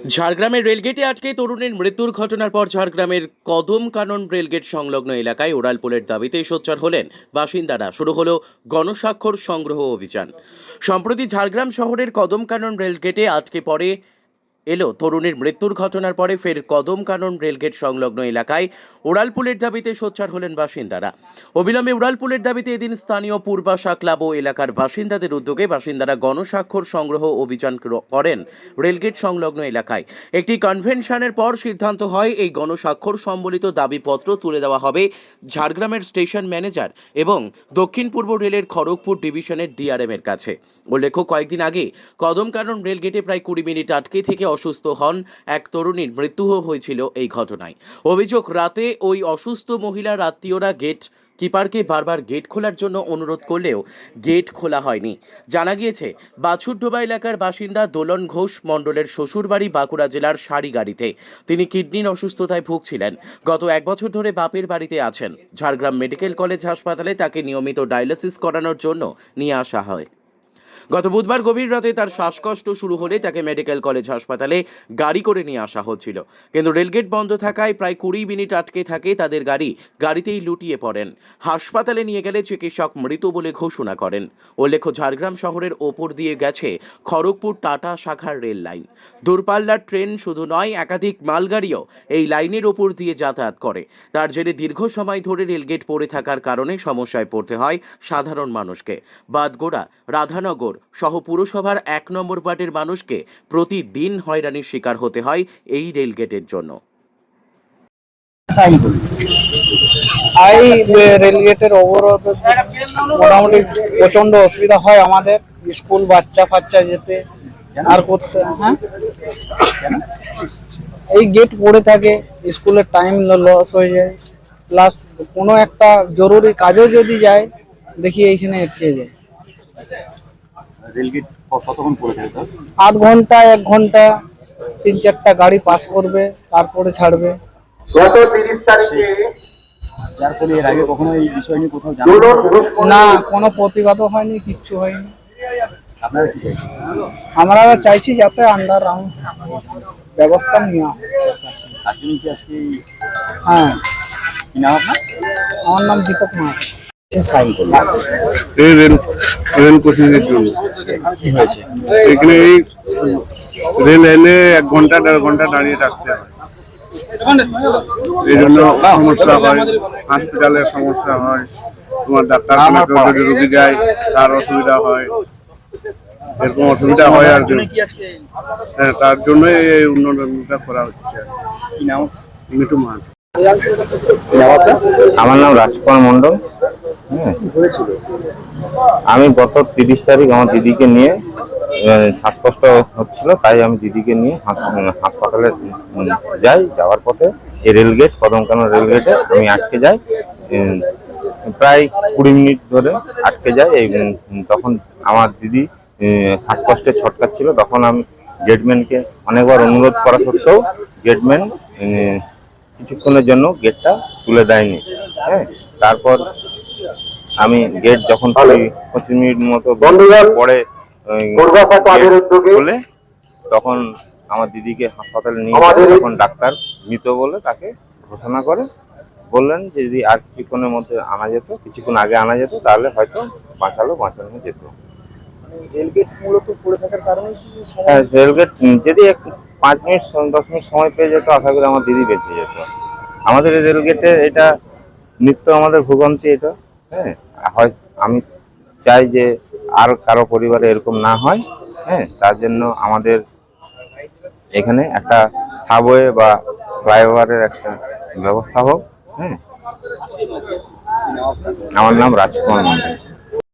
ঝাড়গ্রামের রেলগেটে আটকে তরুণের মৃত্যুর ঘটনার পর ঝাড়গ্রামের কদম কানন রেলগেট সংলগ্ন এলাকায় উড়ালপুলের দাবিতে সোচ্চার হলেন বাসিন্দারা। শুরু হলো গণস্বাক্ষর সংগ্রহ অভিযান। সম্প্রতি ঝাড়গ্রাম শহরের কদম কানন রেলগেটে আটকে পড়ে এলো তরুণীর মৃত্যুর ঘটনার পরে ফের কদম কানন রেলগেট সংলগ্ন এলাকায় উড়ালপুলের দাবিতে সোচ্চার হলেন বাসিন্দারা। অবিলম্বে উড়ালপুলের দাবিতে এদিন স্থানীয় পূর্বাশা ক্লাব ও এলাকার বাসিন্দাদের উদ্যোগে বাসিন্দারা গণস্বাক্ষর সংগ্রহ অভিযান করেন রেলগেট সংলগ্ন এলাকায়। একটি কনভেনশনের পর সিদ্ধান্ত হয় এই গণস্বাক্ষর সম্বলিত দাবিপত্র তুলে দেওয়া হবে ঝাড়গ্রামের স্টেশন ম্যানেজার এবং দক্ষিণ পূর্ব রেলের খড়গপুর ডিভিশনের ডিআরএম এর কাছে। উল্লেখ্য, কয়েকদিন আগে কদম কানন রেলগেটে প্রায় 20 মিনিট আটকে থেকে অসুস্থ হন এক তরুণীর মৃত্যুও হয়েছিল এই ঘটনায়। অভিযোগ, রাতে ওই অসুস্থ মহিলার আত্মীয়রা গেট কিপারকে বারবার গেট খোলার জন্য অনুরোধ করলেও গেট খোলা হয়নি। জানা গিয়েছে, বাছুরডোবা এলাকার বাসিন্দা দোলন ঘোষ মণ্ডলের শ্বশুরবাড়ি বাঁকুড়া জেলার সারিগাড়িতে। তিনি কিডনির অসুস্থতায় ভুগছিলেন। গত 1 বছর ধরে বাপের বাড়িতে আছেন। ঝাড়গ্রাম মেডিকেল কলেজ হাসপাতালে তাকে নিয়মিত ডায়ালিসিস করানোর জন্য নিয়ে আসা হয়। গত বুধবার গভীর রাতে তার শ্বাসকষ্ট শুরু হলে তাকে মেডিকেল কলেজ হাসপাতালে গাড়ি করে নিয়ে আসা হচ্ছিল, কিন্তু রেলগেট বন্ধ থাকায় প্রায় 20 মিনিট আটকে থাকে তাদের গাড়ি। গাড়িতেই লুটিয়ে পড়েন। হাসপাতালে নিয়ে গেলে চিকিৎসক মৃত বলে ঘোষণা করেন। উল্লেখ্য, ঝাড়গ্রাম শহরের ওপর দিয়ে গেছে খড়গপুর টাটা শাখার রেল লাইন। দূরপাল্লার ট্রেন শুধু নয়, একাধিক মালগাড়িও এই লাইনের ওপর দিয়ে যাতায়াত করে। তার জেরে দীর্ঘ সময় ধরে রেলগেট পড়ে থাকার কারণে সমস্যায় পড়তে হয় সাধারণ মানুষকে। বাদগোড়া, রাধানগর সহ পুরসভার 1 নম্বর ওয়ার্ডের মানুষকে প্রতিদিন হয়রানির শিকার হতে হয় এই রেলগেটের জন্য। এই রেলগেটের অবরোধ মোটামুটি প্রচন্ড অসুবিধা হয় আমাদের, স্কুল বাচ্চা ফাচ্চা যেতে আর করতে। হ্যাঁ, এই গেট পড়ে থাকে, স্কুলের টাইম লস হয়ে যায়, প্লাস কোনো একটা জরুরি কাজও যদি যায় দেখি এইখানে আটকে যায়। রেলগেট কতক্ষণ পড়ে থাকে? আধ ঘন্টা 1 ঘন্টা, 3-4টা গাড়ি পাস করবে, তারপরে ছাড়বে। গত 30 তারিখে যার ফলে এর আগে কখনো এই বিষয় নিয়ে কোথাও জানা না, কোনো প্রতিবাদও হয়নি, কিচ্ছু হয়নি। আপনারা কি চাইছেন? আমরা চাইছি যাতে আন্ডারগ্রাউন্ড ব্যবস্থা নেওয়া হয়। আপনি কি আজকে হ্যাঁ, কি নাম আপনার? আমার নাম দীপক মাহাতো। সাইন করলাম এই রেল কোচিংয়ের জন্য। কি হয়েছে? এখানে এই রেল এলে 1 ঘন্টা 1.5 ঘন্টা দাঁড়িয়ে থাকতে হয়, এই জন্য সমস্যা হয়, হসপিটালের সমস্যা হয়, তোমার ডাক্তারখানাতে যদি রোগী যায় তার অসুবিধা হয়, এরকম অসুবিধা হয় আর কি। হ্যাঁ, তার জন্যই এই উন্নয়নটা করা হচ্ছে। কি নাম? মিঠু মাহাতো। আমার নাম রাজকুমার মন্ডল। হ্যাঁ, আমি গত 30 তারিখ আমার দিদিকে নিয়ে শ্বাসকষ্ট হচ্ছিল, তাই আমি দিদিকে নিয়ে হাসপাতালে যাই। যাওয়ার পথে এই রেলগেট কদমকানন রেলগেটে আমি আটকে যাই। প্রায় 20 মিনিট ধরে আটকে যাই। তখন আমার দিদি শ্বাসকষ্টে ছটকাচ্ছিল। তখন আমি গেটম্যানকে অনেকবার অনুরোধ করা সত্ত্বেও গেটম্যান কিছুক্ষণের জন্য গেটটা তুলে দেয়নি। হ্যাঁ, তারপর আমি গেট যখন 25 মিনিট মতো পরে খুলে তখন আমার দিদিকে হাসপাতালে নিয়ে তখন ডাক্তার মৃত বলে তাকে ঘোষণা করে। বললেন যে যদি আর কিছুক্ষণের মধ্যে আনা যেত, কিছুক্ষণ আগে আনা যেত, তাহলে হয়তো বাঁচানো যেত। রেলগেট মূলত পড়ে থাকার কারণে কি? হ্যাঁ, রেলগেট যদি 5 মিনিট 10 মিনিট সময় পেয়ে যেত, আশা করি আমার দিদি বেঁচে যেত। আমাদের এই রেলগেটে এটা নিত্য আমাদের ভোগান্তি এটা। হ্যাঁ, হয় আমি চাই যে আর কারো পরিবারে এরকম না হয়। হ্যাঁ, তার জন্য আমাদের এখানে একটা সাবওয়ে বা ফ্লাইওভারের একটা ব্যবস্থা হোক। হ্যাঁ, আমার নাম রাজকুমার মন্ডল।